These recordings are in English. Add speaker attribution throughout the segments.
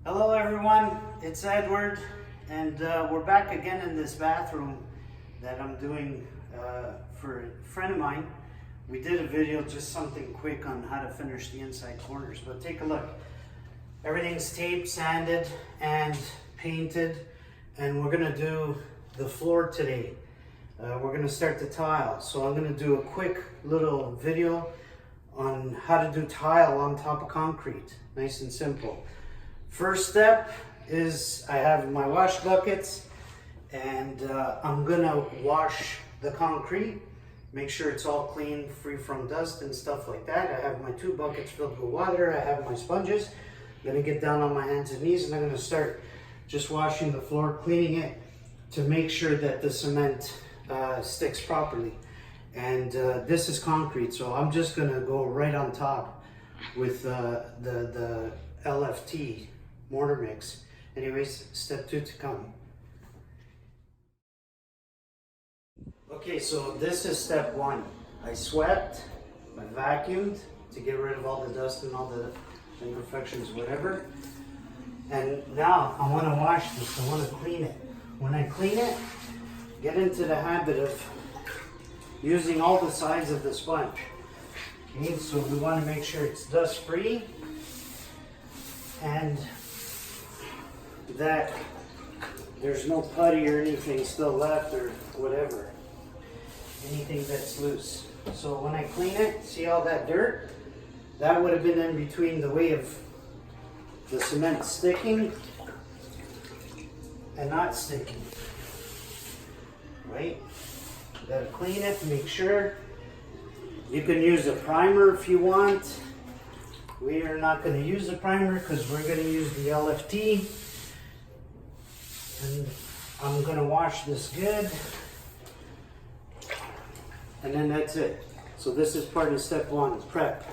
Speaker 1: Hello everyone, it's Edward, and we're back again in this bathroom that I'm doing for a friend of mine. We did a video, just something quick on how to finish the inside corners, but take a look. Everything's taped, sanded, and painted, and we're gonna do the floor today. We're gonna start the tile, so I'm gonna do a quick little video on how to do tile on top of concrete, nice and simple. First step is I have my wash buckets, and I'm gonna wash the concrete, make sure it's all clean, free from dust and stuff like that. I have my 2 buckets filled with water, I have my sponges. I'm gonna get down on my hands and knees and I'm gonna start just washing the floor, cleaning it to make sure that the cement sticks properly. And this is concrete, so I'm just gonna go right on top with the LFT mortar mix. Anyways, step 2 to come. Okay, so this is step 1. I swept, I vacuumed to get rid of all the dust and all the imperfections, whatever. And now I want to wash this, I want to clean it. When I clean it, get into the habit of using all the sides of the sponge. Okay, so we want to make sure it's dust free and that there's no putty or anything still left or whatever, anything that's loose. So when I clean it, see all that dirt? That would have been in between the way of the cement sticking and not sticking, right? You gotta clean it, make sure. You can use a primer if you want. We are not going to use the primer because we're going to use the LFT. And I'm going to wash this good. And then that's it. So this is part of step 1, prep.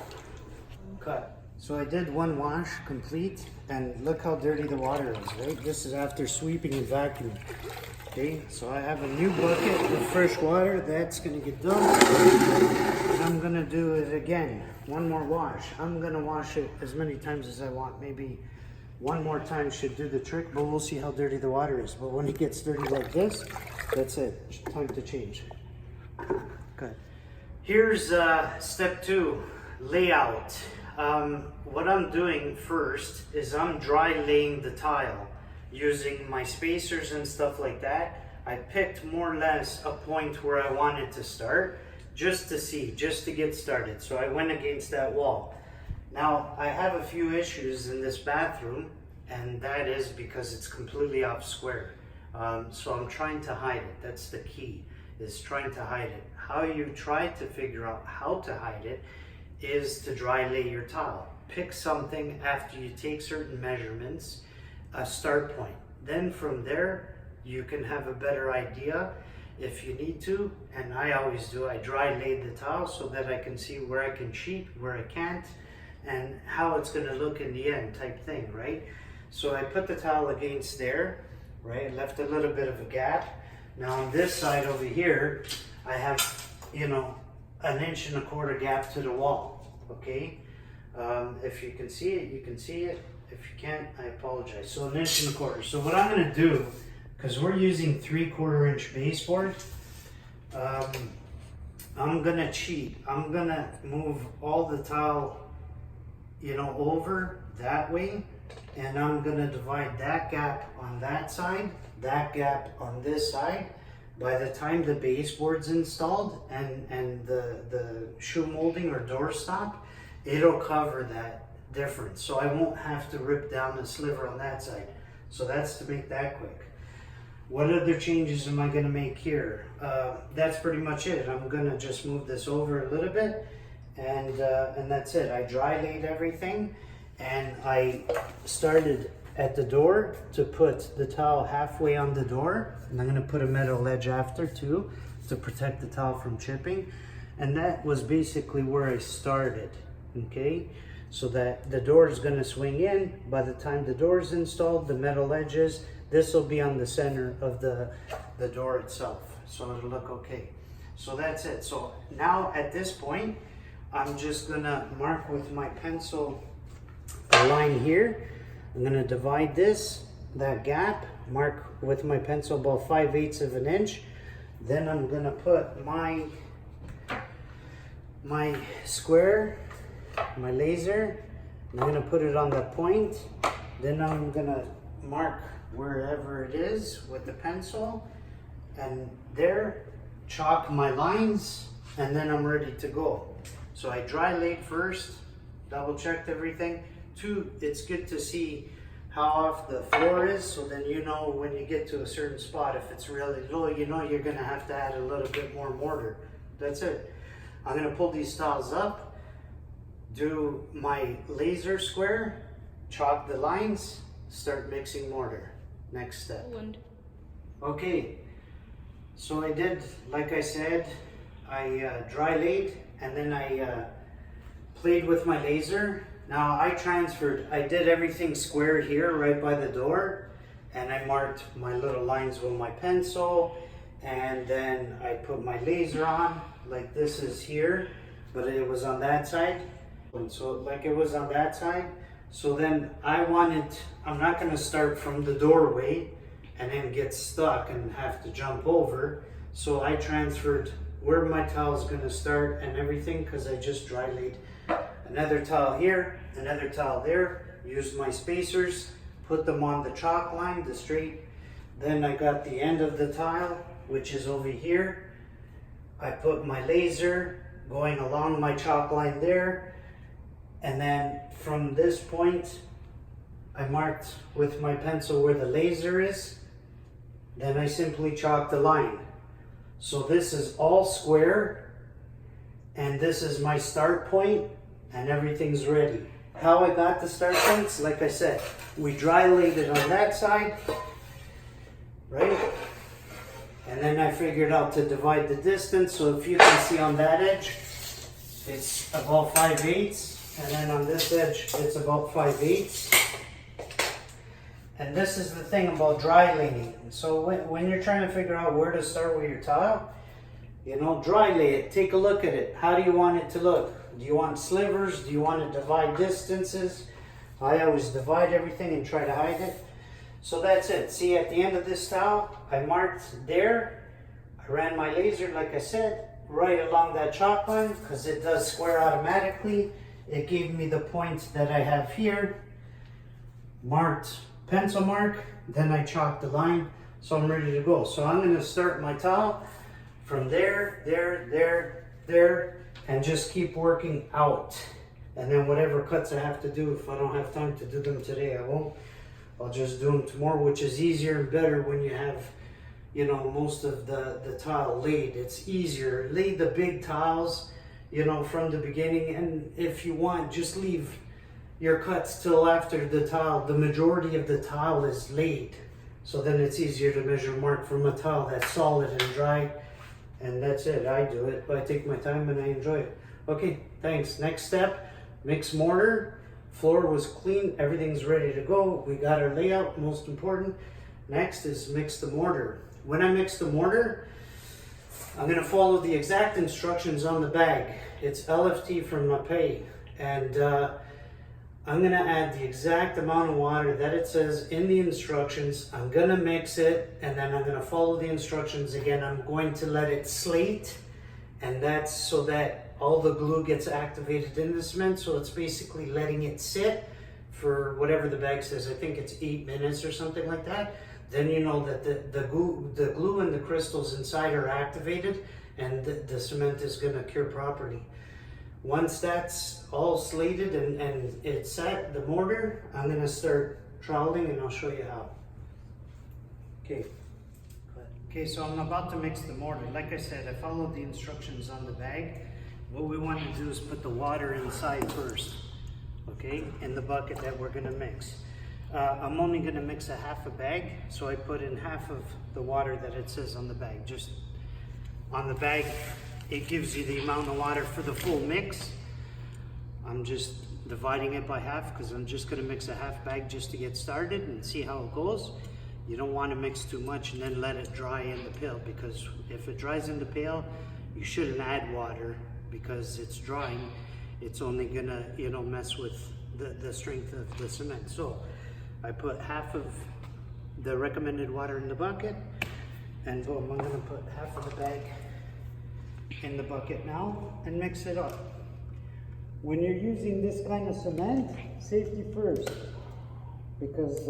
Speaker 1: Cut. So I did 1 wash complete, and look how dirty the water is, right? This is after sweeping and vacuuming. Okay, so I have a new bucket with fresh water. That's going to get done. And I'm going to do it again. 1 more wash. I'm going to wash it as many times as I want. Maybe 1 more time should do the trick, but we'll see how dirty the water is. But when it gets dirty like this, that's it. Time to change. Good. Here's step 2, layout. What I'm doing first is I'm dry laying the tile using my spacers and stuff like that. I picked more or less a point where I wanted to start just to see, just to get started. So I went against that wall. Now I have a few issues in this bathroom, and that is because it's completely off square. So I'm trying to hide it. That's the key, is trying to hide it. How you try to figure out how to hide it is to dry lay your tile. Pick something after you take certain measurements, a start point. Then from there, you can have a better idea if you need to, and I always do. I dry lay the tile so that I can see where I can cheat, where I can't, and how it's gonna look in the end type thing, right? So I put the tile against there, right? Left a little bit of a gap. Now on this side over here, I have, you know, 1.25 inch gap to the wall, okay? If you can see it, you can see it. If you can't, I apologize. So 1.25 inch. So what I'm gonna do, because we're using 3/4 inch baseboard, I'm gonna cheat. I'm gonna move all the tile, you know, over that way, and I'm gonna divide that gap on that side, that gap on this side. By the time the baseboard's installed and the shoe molding or door stop, it'll cover that difference. So I won't have to rip down the sliver on that side. So that's to make that quick. What other changes am I going to make here? That's pretty much it. I'm going to just move this over a little bit, and that's it. I dry laid everything, and I started at the door to put the towel halfway on the door, and I'm going to put a metal ledge after too to protect the towel from chipping. And that was basically where I started, okay? So that the door is going to swing in. By the time the door is installed, the metal edges, this will be on the center of the door itself. So it'll look okay. So that's it. So now at this point, I'm just going to mark with my pencil a line here. I'm gonna divide that gap, mark with my pencil about 5/8 of an inch. Then I'm gonna put my square, my laser, I'm gonna put it on the point. Then I'm gonna mark wherever it is with the pencil, and there, chalk my lines, and then I'm ready to go. So I dry laid first, double checked everything. 2, it's good to see how off the floor is, so then you know when you get to a certain spot, if it's really low, you know you're gonna have to add a little bit more mortar. That's it. I'm gonna pull these tiles up, do my laser square, chalk the lines, start mixing mortar. Next step. Okay, so I did, like I said, I dry laid, and then I played with my laser. Now I did everything square here right by the door, and I marked my little lines with my pencil, and then I put my laser on, like this is here, but it was on that side. And so like it was on that side. So then I'm not gonna start from the doorway and then get stuck and have to jump over. So I transferred where my tile is gonna start and everything, because I just dry laid. Another tile here, another tile there, used my spacers, put them on the chalk line, the straight. Then I got the end of the tile, which is over here. I put my laser going along my chalk line there. And then from this point, I marked with my pencil where the laser is. Then I simply chalked the line. So this is all square, and this is my start point, and everything's ready. How I got the start points, like I said, we dry laid it on that side, right? And then I figured out to divide the distance. So if you can see on that edge, it's about 5/8. And then on this edge, it's about 5/8. And this is the thing about dry laying. So when you're trying to figure out where to start with your tile, dry lay it, take a look at it. How do you want it to look? Do you want slivers? Do you want to divide distances? I always divide everything and try to hide it. So that's it. See, at the end of this tile, I marked there. I ran my laser, like I said, right along that chalk line, because it does square automatically. It gave me the points that I have here, marked, pencil mark, then I chalked the line, so I'm ready to go. So I'm going to start my tile from there, there, and just keep working out. And then whatever cuts I have to do, if I don't have time to do them today, I won't. I'll just do them tomorrow, which is easier and better when you have, most of the tile laid. It's easier. Lay the big tiles, from the beginning, and if you want, just leave your cuts till after the majority of the tile is laid. So then it's easier to measure mark from a tile that's solid and dry, and that's it. I do it, I take my time and I enjoy it. Okay, thanks. Next step, mix mortar. Floor was clean, everything's ready to go. We got our layout, most important. Next is mix the mortar. When I mix the mortar, I'm going to follow the exact instructions on the bag. It's LFT from Mapei, and I'm going to add the exact amount of water that it says in the instructions. I'm going to mix it, and then I'm going to follow the instructions again. I'm going to let it slate, and that's so that all the glue gets activated in the cement. So it's basically letting it sit for whatever the bag says. I think it's 8 minutes or something like that. Then you know that the glue and the crystals inside are activated, and the cement is going to cure properly. Once that's all slated and it's set, the mortar, I'm going to start troweling, and I'll show you how. Okay, so I'm about to mix the mortar. Like I said, I followed the instructions on the bag. What we want to do is put the water inside first, okay, in the bucket that we're going to mix. I'm only going to mix a half a bag, so I put in half of the water that it says on the bag. Just on the bag, it gives you the amount of water for the full mix. I'm just dividing it by half because I'm just going to mix a half bag just to get started and see how it goes. You don't want to mix too much and then let it dry in the pail, because if it dries in the pail, you shouldn't add water because it's drying. It's only going to, mess with the strength of the cement. So I put half of the recommended water in the bucket, and boom, I'm gonna put half of the bag in the bucket now and mix it up. When you're using this kind of cement, safety first, because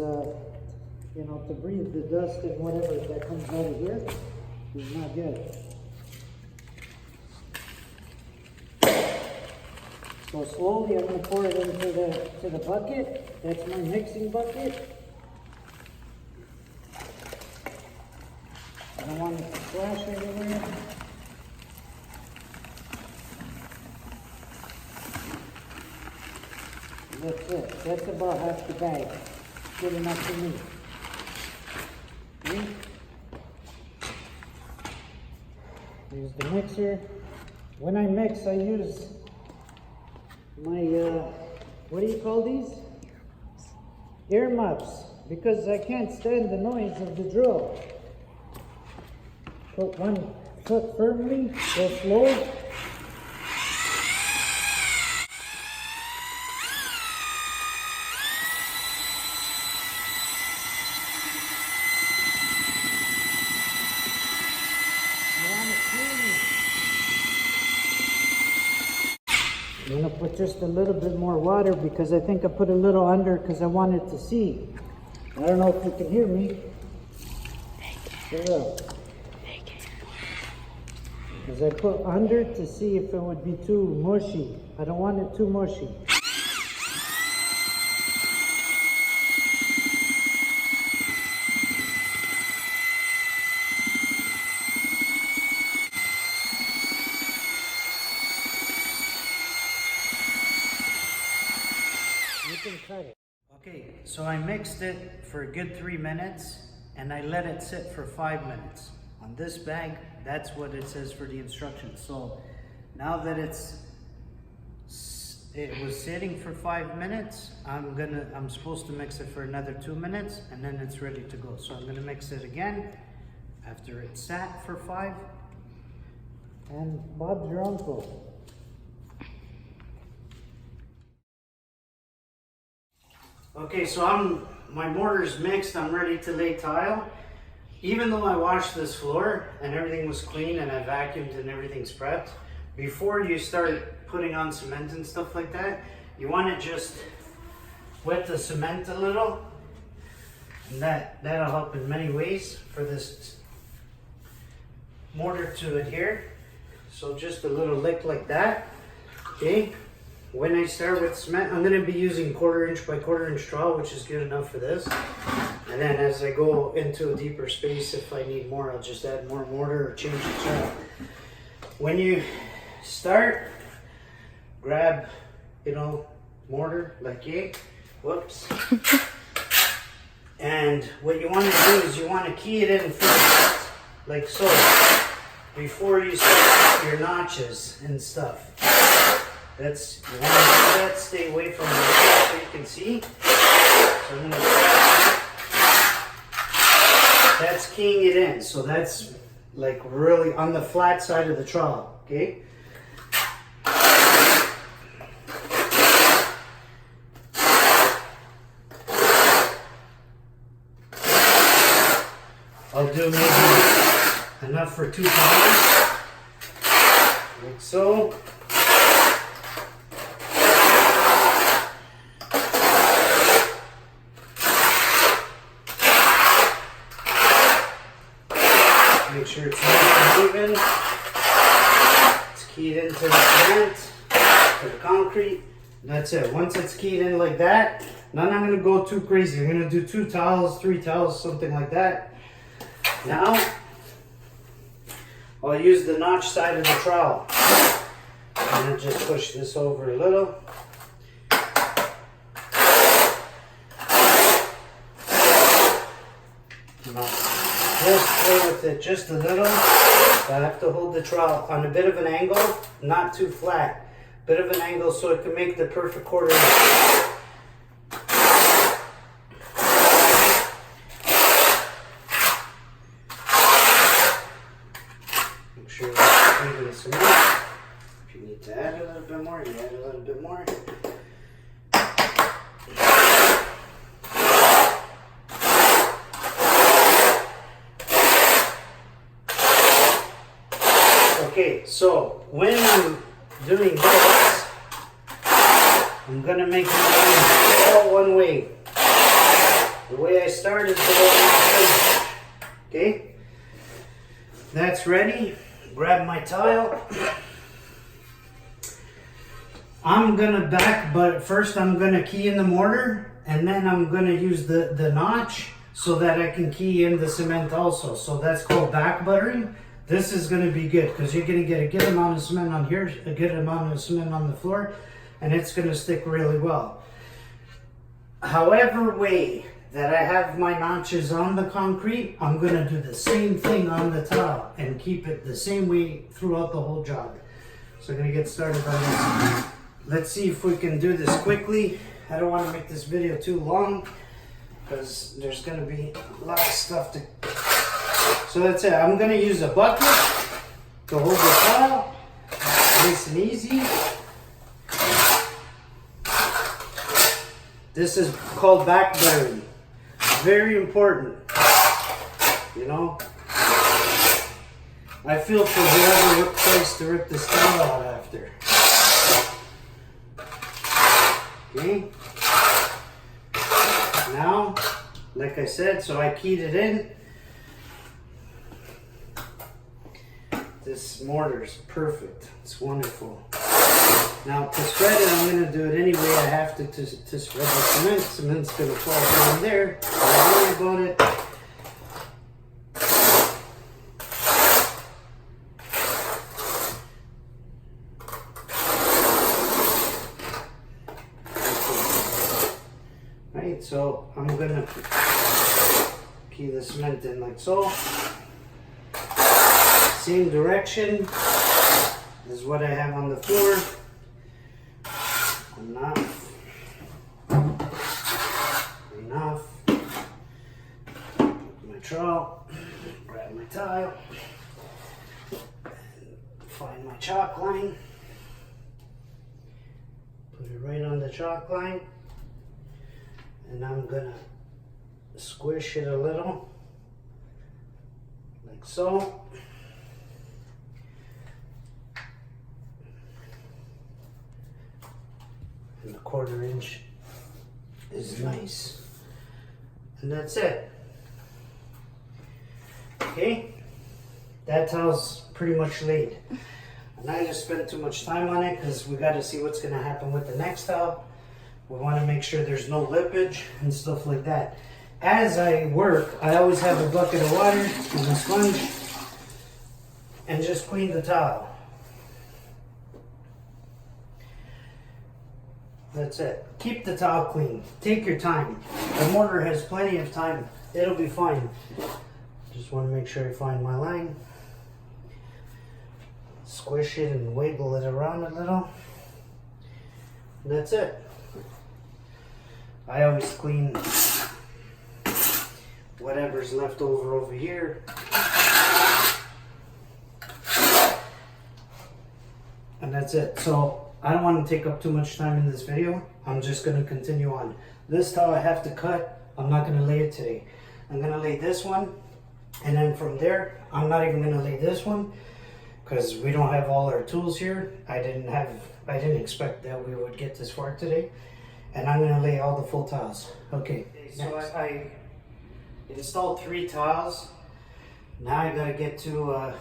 Speaker 1: you know, to breathe the dust and whatever that comes out of here is not good. So slowly I'm going to pour it into the bucket. That's my mixing bucket. I don't want it to splash everywhere. That's it. That's about half the bag. Good enough for me. Okay. Here's the mixer. When I mix, I use my, what do you call these? Ear muffs, because I can't stand the noise of the drill. Put one foot firmly, go slow. I'm going to put just a little bit more water because I think I put a little under because I wanted to see. I don't know if you can hear me. Because I put under to see if it would be too mushy. I don't want it too mushy. Okay, so I mixed it for a good 3 minutes and I let it sit for 5 minutes. On this bag, that's what it says for the instructions. So now that it was sitting for 5 minutes, I'm supposed to mix it for another 2 minutes and then it's ready to go. So I'm gonna mix it again after it sat for 5. And Bob's your uncle. Okay, so my mortar's mixed, I'm ready to lay tile. Even though I washed this floor and everything was clean and I vacuumed and everything's prepped, before you start putting on cement and stuff like that, you want to just wet the cement a little, and that'll help in many ways for this mortar to adhere. So just a little lick like that, okay? When I start with cement, I'm going to be using 1/4 inch by 1/4 inch trowel, which is good enough for this. And then as I go into a deeper space, if I need more, I'll just add more mortar or change the trowel. When you start, grab, you know, mortar, like whoops. And what you want to do is you want to key it in first, like so, before you start your notches and stuff. You want to do that, stay away from the light so you can see. So I'm going to grab, that's keying it in. So that's like really on the flat side of the trowel, okay? I'll do maybe enough for 2 towels, like so. Make sure it's nice and even. It's keyed into the cement, to the concrete. That's it. Once it's keyed in like that, now I'm not going to go too crazy. I'm going to do 2 towels, 3 towels, something like that. Now, I'll use the notch side of the trowel. I'm going to just push this over a little. Just play with it just a little. I have to hold the trowel on a bit of an angle, not too flat. Bit of an angle so it can make the perfect 1/4 inch. Make sure you're even cement. If you need to add a little bit more, you add a little bit more. Okay, so when I'm doing this, I'm gonna make it all one way. The way I started, the way I finish. Okay? That's ready. Grab my tile. I'm gonna but first I'm gonna key in the mortar, and then I'm gonna use the notch so that I can key in the cement also. So that's called back buttering. This is gonna be good because you're gonna get a good amount of cement on here, a good amount of cement on the floor, and it's gonna stick really well. However way that I have my notches on the concrete, I'm gonna do the same thing on the tile and keep it the same way throughout the whole job. So I'm gonna get started on this. Let's see if we can do this quickly. I don't want to make this video too long because there's gonna be a lot of stuff to. So that's it. I'm gonna use a bucket to hold the tile. Nice and easy. This is called back buttering. Very important. You know, I feel for whoever tries to rip this tile out after. Okay. Now, like I said, so I keyed it in. This mortar is perfect. It's wonderful. Now to spread it, I'm going to do it any way I have to spread the cement. Cement's going to fall down there. Don't worry about it. Right, so I'm going to key the cement in like so. Same direction as what I have on the floor. Enough. My trowel, grab my tile, and find my chalk line. Put it right on the chalk line, and I'm gonna squish it a little, like so. And a 1/4 inch is nice. And that's it. Okay, that tile's pretty much laid. And I just spent too much time on it because we got to see what's going to happen with the next tile. We want to make sure there's no lippage and stuff like that. As I work, I always have a bucket of water and a sponge and just clean the tile. That's it. Keep the tile clean. Take your time. The mortar has plenty of time. It'll be fine. Just want to make sure I find my line. Squish it and wiggle it around a little. And that's it. I always clean whatever's left over here. And that's it. So I don't want to take up too much time in this video. I'm just going to continue on. This tile I have to cut. I'm not going to lay it today. I'm going to lay this one. And then from there, I'm not even going to lay this one because we don't have all our tools here. I didn't expect that we would get this far today. And I'm going to lay all the full tiles. Okay. So I installed 3 tiles. Now I got to get to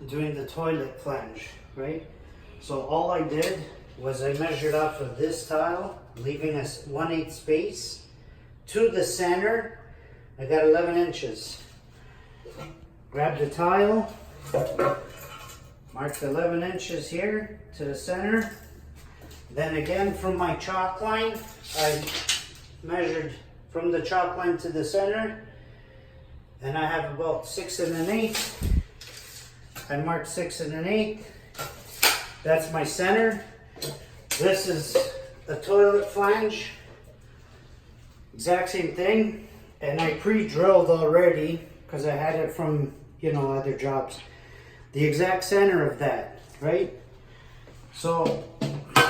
Speaker 1: doing the toilet flange, right? So all I did was I measured off of this tile, leaving us 1/8 space to the center. I got 11 inches. Grab the tile, marked 11 inches here to the center. Then again from my chalk line, I measured from the chalk line to the center, and I have about 6 1/8. I marked 6 1/8. That's my center. This is a toilet flange. Exact same thing. And I pre-drilled already because I had it from, you know, other jobs. The exact center of that, right? So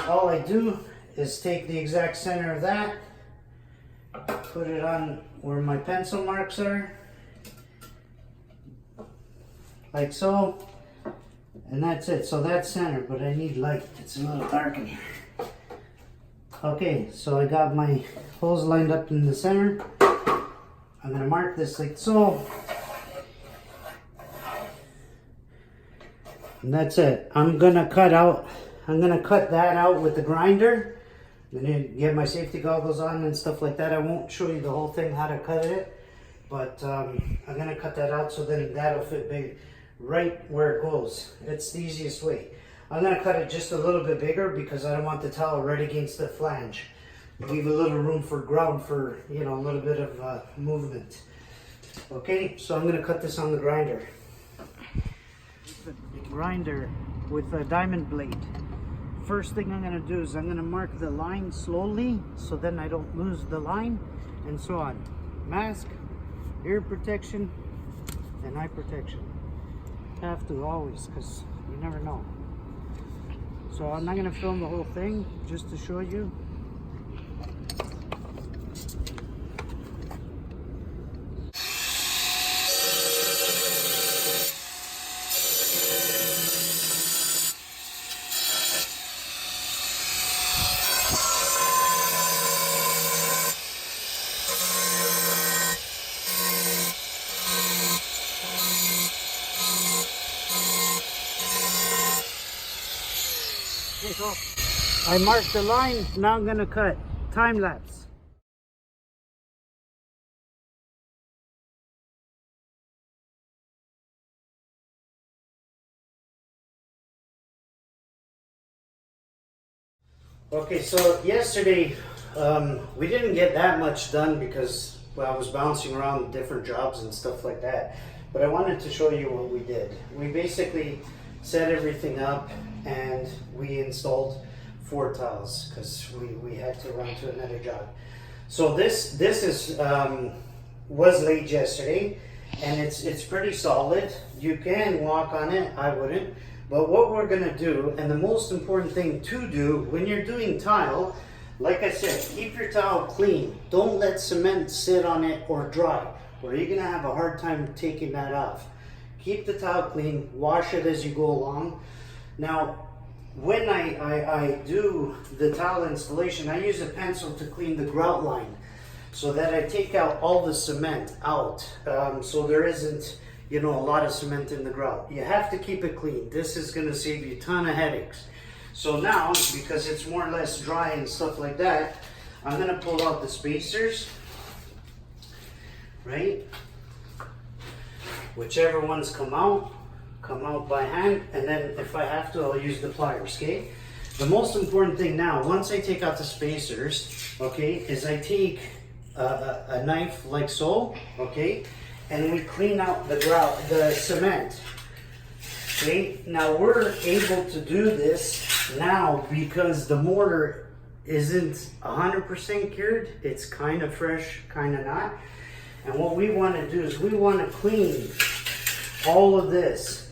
Speaker 1: all I do is take the exact center of that, put it on where my pencil marks are, like so. And that's it. So that's center, but I need light. It's a little dark in here. Okay, so I got my holes lined up in the center. I'm gonna mark this like so. And that's it. I'm gonna cut that out with the grinder. I'm gonna get my safety goggles on and stuff like that. I won't show you the whole thing how to cut it, but I'm gonna cut that out so then that'll fit big right where it goes. It's the easiest way. I'm gonna cut it just a little bit bigger because I don't want the towel right against the flange. Leave a little room for ground for, you know, a little bit of movement. Okay, so I'm gonna cut this on the grinder. Grinder with a diamond blade. First thing I'm gonna do is I'm gonna mark the line slowly so then I don't lose the line and so on. Mask, ear protection, and eye protection. Have to always, because you never know. So I'm not gonna film the whole thing, just to show you. I marked the line, now I'm gonna cut. Time lapse. Okay, so yesterday we didn't get that much done because, well, I was bouncing around different jobs and stuff like that. But I wanted to show you what we did. We basically set everything up and we installed 4 tiles because we had to run to another job. So this is was laid yesterday and it's pretty solid. You can walk on it, I wouldn't. But what we're gonna do, and the most important thing to do when you're doing tile, like I said, keep your tile clean. Don't let cement sit on it or dry, or you're gonna have a hard time taking that off. Keep the tile clean, wash it as you go along. Now, when I do the tile installation, I use a pencil to clean the grout line so that I take out all the cement out. So there isn't, you know, a lot of cement in the grout. You have to keep it clean. This is gonna save you a ton of headaches. So now, because it's more or less dry and stuff like that, I'm gonna pull out the spacers, right? Whichever ones come out by hand, and then if I have to, I'll use the pliers, okay? The most important thing now, once I take out the spacers, okay, is I take a knife like so, okay, and we clean out the grout, the cement, okay? Now we're able to do this now because the mortar isn't 100% cured. It's kind of fresh, kind of not. And what we want to do is we want to clean all of this,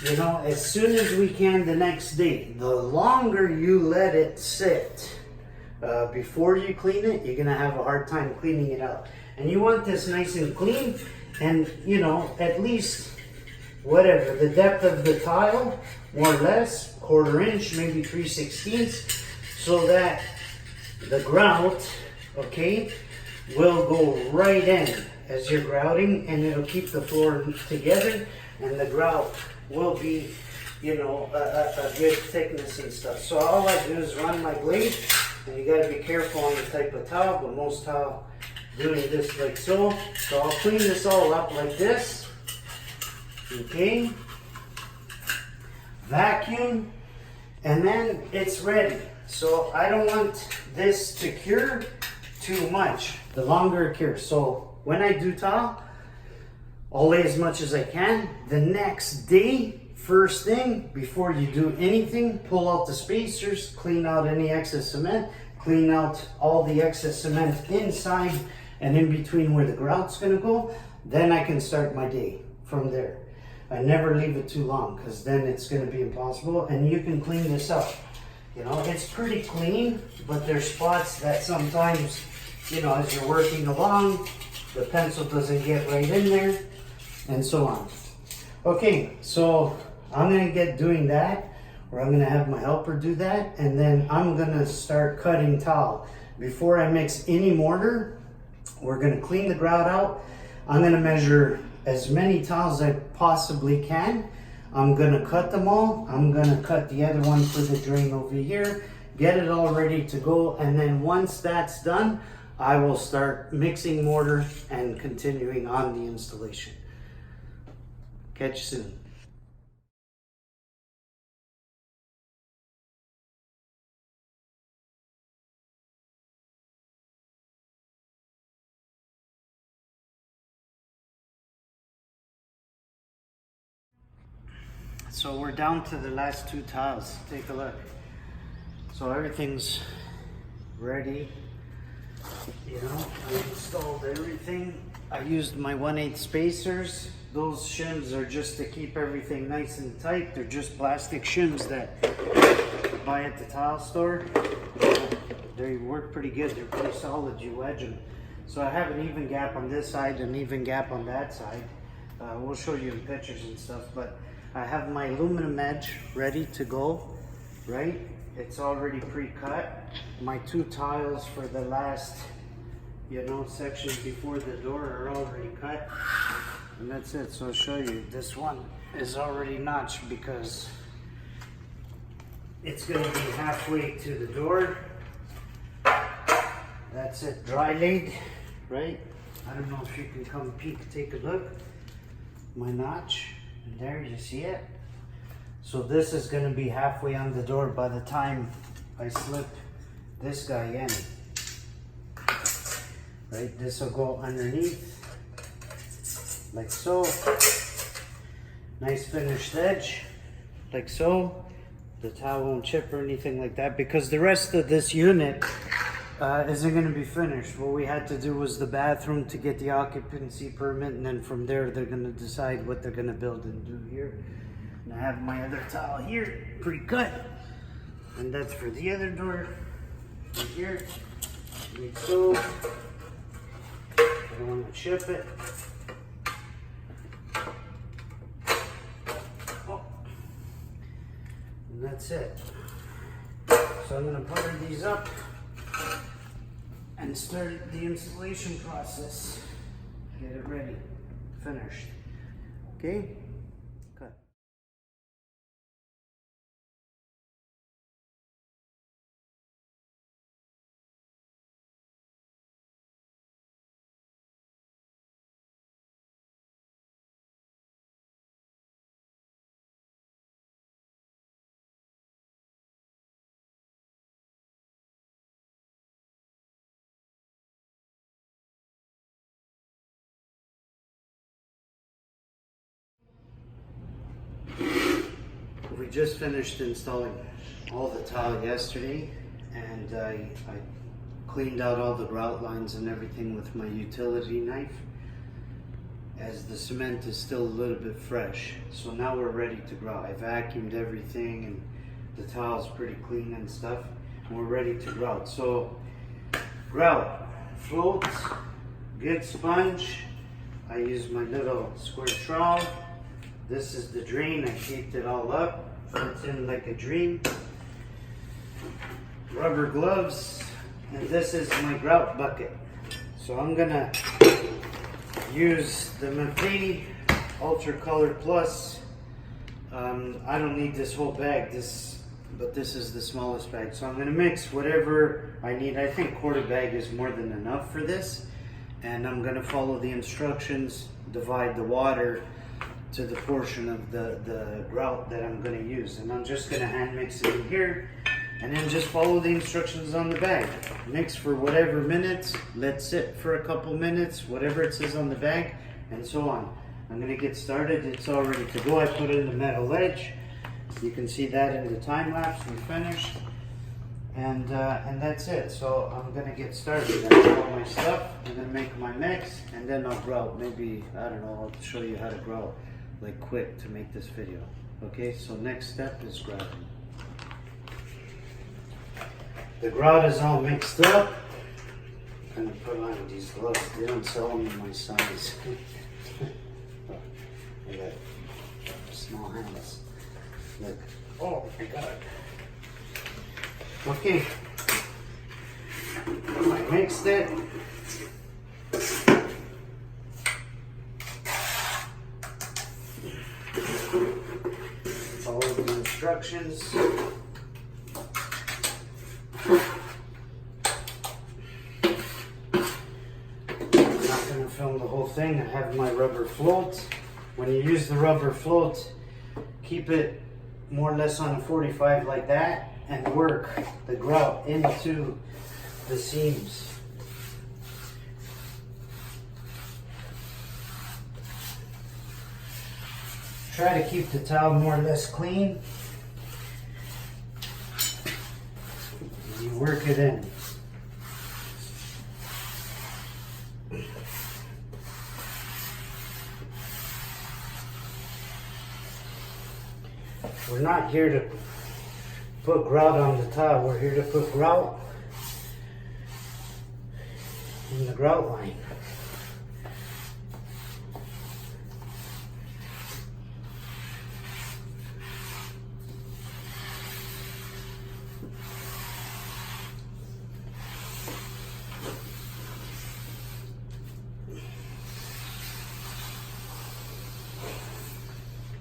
Speaker 1: you know, as soon as we can the next day. The longer you let it sit before you clean it, you're gonna have a hard time cleaning it out. And you want this nice and clean, and you know, at least whatever the depth of the tile, more or less, 1/4 inch, maybe 3/16, so that the grout, okay, will go right in as you're grouting, and it'll keep the floor together, and the grout will be, you know, a good thickness and stuff. So all I do is run my blade, and you gotta be careful on the type of towel, but most towel doing this like so. So I'll clean this all up like this, okay, vacuum, and then it's ready. So I don't want this to cure too much. The longer it cures. So when I do tile, I'll lay as much as I can. The next day, first thing, before you do anything, pull out the spacers, clean out any excess cement, clean out all the excess cement inside and in between where the grout's gonna go. Then I can start my day from there. I never leave it too long because then it's gonna be impossible. And you can clean this up. You know, it's pretty clean, but there's spots that sometimes, you know, as you're working along, the pencil doesn't get right in there, and so on. Okay, so I'm gonna get doing that, or I'm gonna have my helper do that, and then I'm gonna start cutting tile. Before I mix any mortar, we're gonna clean the grout out. I'm gonna measure as many tiles as I possibly can. I'm gonna cut them all. I'm gonna cut the other one for the drain over here, get it all ready to go, and then once that's done, I will start mixing mortar and continuing on the installation. Catch you soon. So we're down to the last 2 tiles. Take a look. So everything's ready. You know, I installed everything. I used my 1/8 spacers. Those shims are just to keep everything nice and tight. They're just plastic shims that you buy at the tile store. They work pretty good. They're pretty solid. You wedge them. So I have an even gap on this side, an even gap on that side. We'll show you in pictures and stuff, but I have my aluminum edge ready to go, right? It's already pre-cut. My 2 tiles for the last, you know, sections before the door are already cut. And that's it. So I'll show you. This one is already notched because it's going to be halfway to the door. That's it. Dry laid, right? I don't know if you can come peek, take a look. My notch. And there, you see it? So this is going to be halfway on the door by the time I slip this guy in. Right, this will go underneath, like so. Nice finished edge, like so. The towel won't chip or anything like that, because the rest of this unit isn't going to be finished. What we had to do was the bathroom to get the occupancy permit, and then from there they're going to decide what they're going to build and do here. And I have my other tile here pre-cut, and that's for the other door right here, like so. I don't want to chip it. Oh. And that's it. So I'm going to putter these up and start the installation process. Get it ready, finished. Okay, cut. We just finished installing all the tile yesterday, and I cleaned out all the grout lines and everything with my utility knife, as the cement is still a little bit fresh. So now we're ready to grout. I vacuumed everything and the tile's pretty clean and stuff, and we're ready to grout. So grout, floats, good sponge. I use my little square trowel. This is the drain. I taped it all up. Fits in like a dream. Rubber gloves, and this is my grout bucket. So I'm gonna use the Maffei Ultra Color Plus. I don't need this whole bag, but this is the smallest bag. So I'm gonna mix whatever I need. I think quarter bag is more than enough for this. And I'm gonna follow the instructions, divide the water to the portion of the grout that I'm going to use, and I'm just going to hand mix it in here, and then just follow the instructions on the bag. Mix for whatever minutes, let sit for a couple minutes, whatever it says on the bag, and so on. I'm going to get started. It's all ready to go. I put in the metal edge. You can see that in the time lapse. We finished, and that's it. So I'm going to get started. I got all my stuff. I'm going to make my mix, and then I'll grout. Maybe, I don't know, I'll show you how to grout like quick to make this video. Okay, so next step is grouting. The grout is all mixed up. I'm gonna put on these gloves. They don't sell them in my size. I got small hands. Look. Oh my God. Okay. I mixed it. Follow the instructions. Film the whole thing. I have my rubber float. When you use the rubber float, keep it more or less on a 45 like that and work the grout into the seams. Try to keep the towel more or less clean. You work it in. We're not here to put grout on the tile, we're here to put grout in the grout line.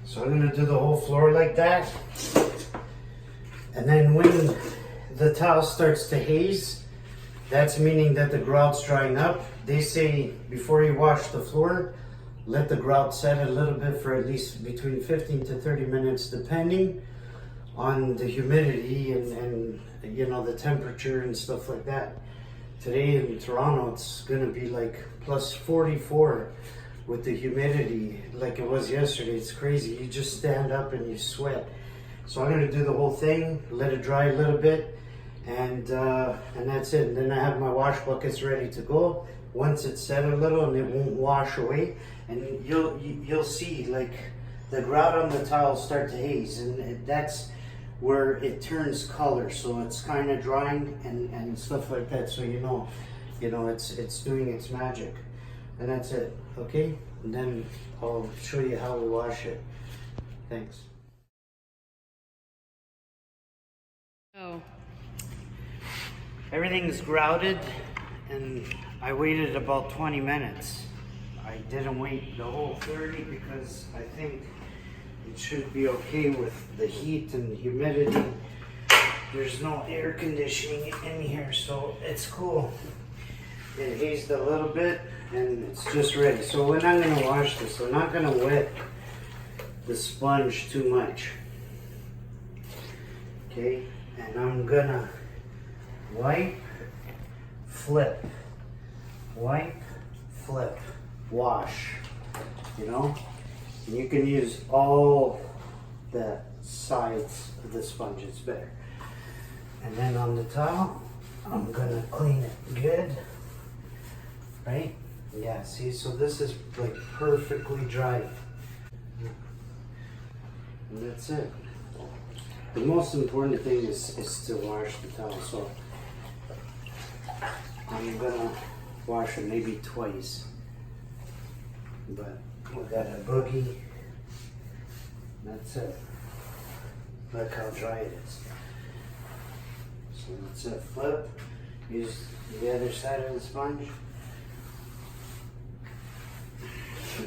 Speaker 1: So I'm going to do the whole floor like that. And then when the tile starts to haze, that's meaning that the grout's drying up. They say before you wash the floor, let the grout set a little bit for at least between 15 to 30 minutes, depending on the humidity and you know, the temperature and stuff like that. Today in Toronto, it's going to be like plus 44. With the humidity like it was yesterday. It's crazy. You just stand up and you sweat. So I'm going to do the whole thing, let it dry a little bit, and that's it. And then I have my wash buckets ready to go. Once it's set a little and it won't wash away, and you'll see like the grout on the tile start to haze, and that's where it turns color. So it's kind of drying and stuff like that. So you know it's doing its magic. And that's it, okay? And then I'll show you how we wash it. Thanks.
Speaker 2: Oh.
Speaker 1: Everything's grouted, and I waited about 20 minutes. I didn't wait the whole 30 because I think it should be okay with the heat and the humidity. There's no air conditioning in here, so it's cool. It hazed a little bit and it's just ready. So when I'm going to wash this, I'm not going to wet the sponge too much. Okay, and I'm going to wipe, flip, wipe, flip, wash, you know. And you can use all the sides of the sponge, it's better. And then on the towel, I'm going to clean it good. Right? Yeah, see, so this is like perfectly dry. And that's it. The most important thing is to wash the towel. So I'm gonna wash it maybe twice. But we got a boogie. That's it. Look how dry it is. So that's it. Flip. Use the other side of the sponge.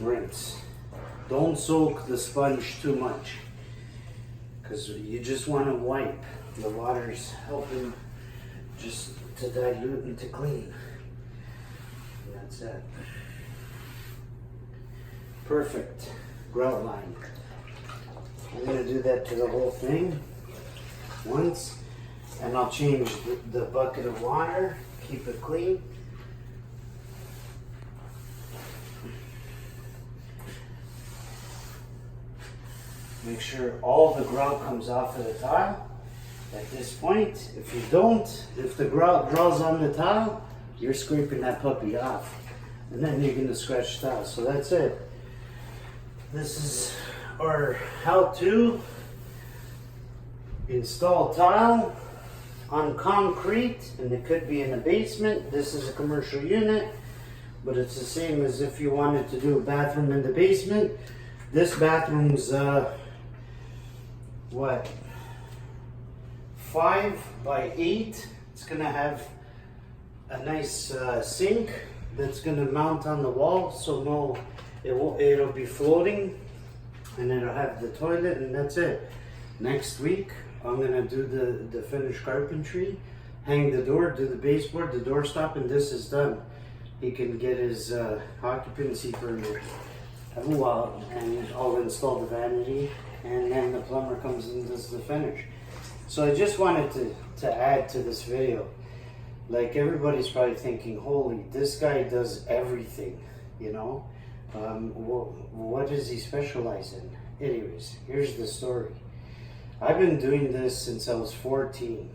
Speaker 1: Rinse. Don't soak the sponge too much, because you just want to wipe. The water's helping just to dilute and to clean. And that's it. Perfect grout line. I'm going to do that to the whole thing once, and I'll change the bucket of water, keep it clean. Make sure all the grout comes off of the tile at this point. If you don't, if the grout draws on the tile, you're scraping that puppy off. And then you're going to scratch the tile. So that's it. This is our how to install tile on concrete. And it could be in a basement. This is a commercial unit. But it's the same as if you wanted to do a bathroom in the basement. This bathroom's what, 5 by 8. It's gonna have a nice sink that's gonna mount on the wall, so it'll be floating, and it'll have the toilet, and that's it. Next week I'm gonna do the finished carpentry, hang the door, do the baseboard, the doorstop, and this is done. He can get his occupancy permit. And I'll install the vanity, and then the plumber comes and does the finish. So I just wanted to add to this video. Like, everybody's probably thinking, holy, this guy does everything, you know? What does he specialize in? Anyways, here's the story. I've been doing this since I was 14.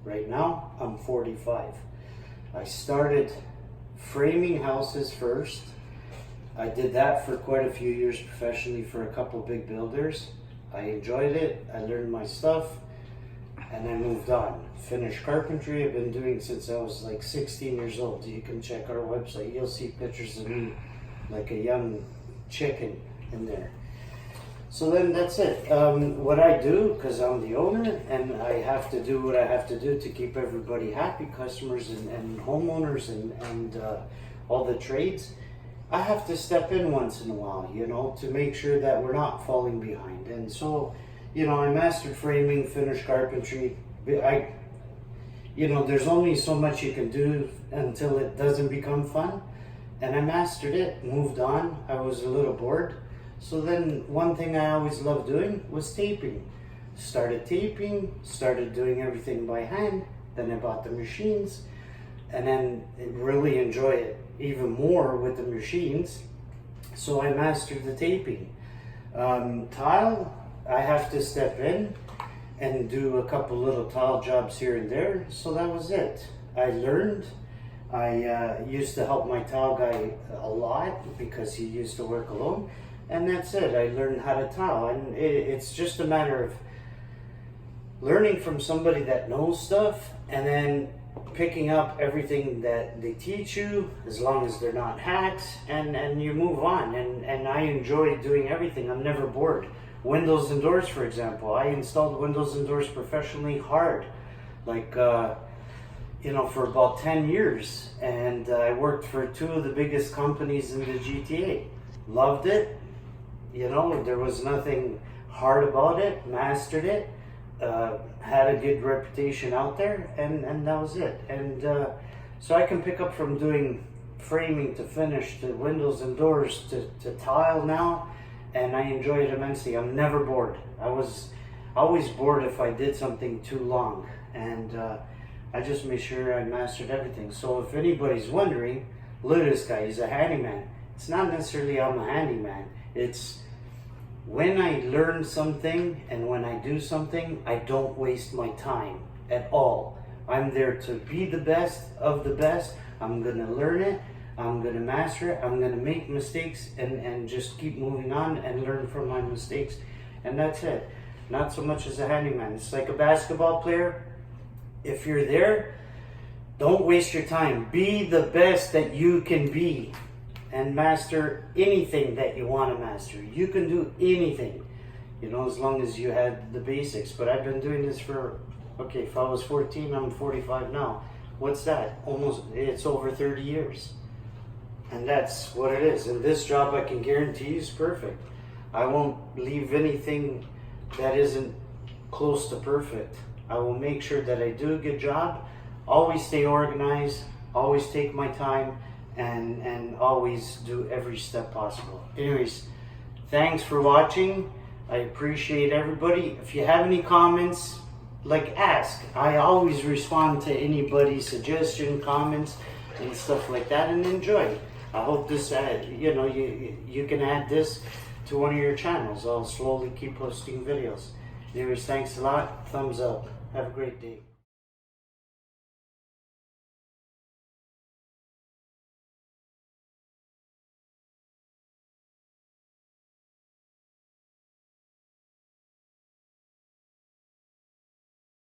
Speaker 1: Right now, I'm 45. I started framing houses first. I did that for quite a few years professionally for a couple big builders. I enjoyed it. I learned my stuff, and I moved on. Finished carpentry I've been doing since I was like 16 years old. You can check our website. You'll see pictures of me like a young chicken in there. So then that's it. What I do, because I'm the owner and I have to do what I have to do to keep everybody happy, customers and homeowners and all the trades, I have to step in once in a while, you know, to make sure that we're not falling behind. And so, you know, I mastered framing, finished carpentry. There's only so much you can do until it doesn't become fun. And I mastered it, moved on. I was a little bored. So then one thing I always loved doing was taping. Started taping, started doing everything by hand. Then I bought the machines, and then really enjoy it even more with the machines. So I mastered the taping. Tile, I have to step in and do a couple little tile jobs here and there. So that was it. I learned. I used to help my tile guy a lot because he used to work alone. And that's it. I learned how to tile. And it's just a matter of learning from somebody that knows stuff, and then picking up everything that they teach you, as long as they're not hacks, and you move on. And I enjoy doing everything. I'm never bored. Windows and doors, for example. I installed windows and doors professionally hard, like for about 10 years. And I worked for 2 of the biggest companies in the GTA. Loved it. You know, there was nothing hard about it. Mastered it. Had a good reputation out there, and that was it. And so I can pick up from doing framing to finish to windows and doors to tile now, and I enjoy it immensely. I'm never bored. I was always bored if I did something too long, and I just made sure I mastered everything. So if anybody's wondering, look at this guy, he's a handyman. It's not necessarily I'm a handyman. It's when I learn something and when I do something, I don't waste my time at all. I'm there to be the best of the best. I'm going to learn it. I'm going to master it. I'm going to make mistakes and just keep moving on and learn from my mistakes. And that's it. Not so much as a handyman. It's like a basketball player. If you're there, don't waste your time. Be the best that you can be. And master anything that you want to master. You can do anything, as long as you had the basics. But I've been doing this for, if I was 14, I'm 45 now. What's that? It's over 30 years. And that's what it is. And this job, I can guarantee you, is perfect. I won't leave anything that isn't close to perfect. I will make sure that I do a good job, always stay organized, always take my time, and always do every step possible. Anyways, thanks for watching. I appreciate everybody. If you have any comments, ask. I always respond to anybody's suggestion, comments, and stuff like that, and enjoy. I hope this, you can add this to one of your channels. I'll slowly keep posting videos. Anyways, thanks a lot. Thumbs up. Have a great day.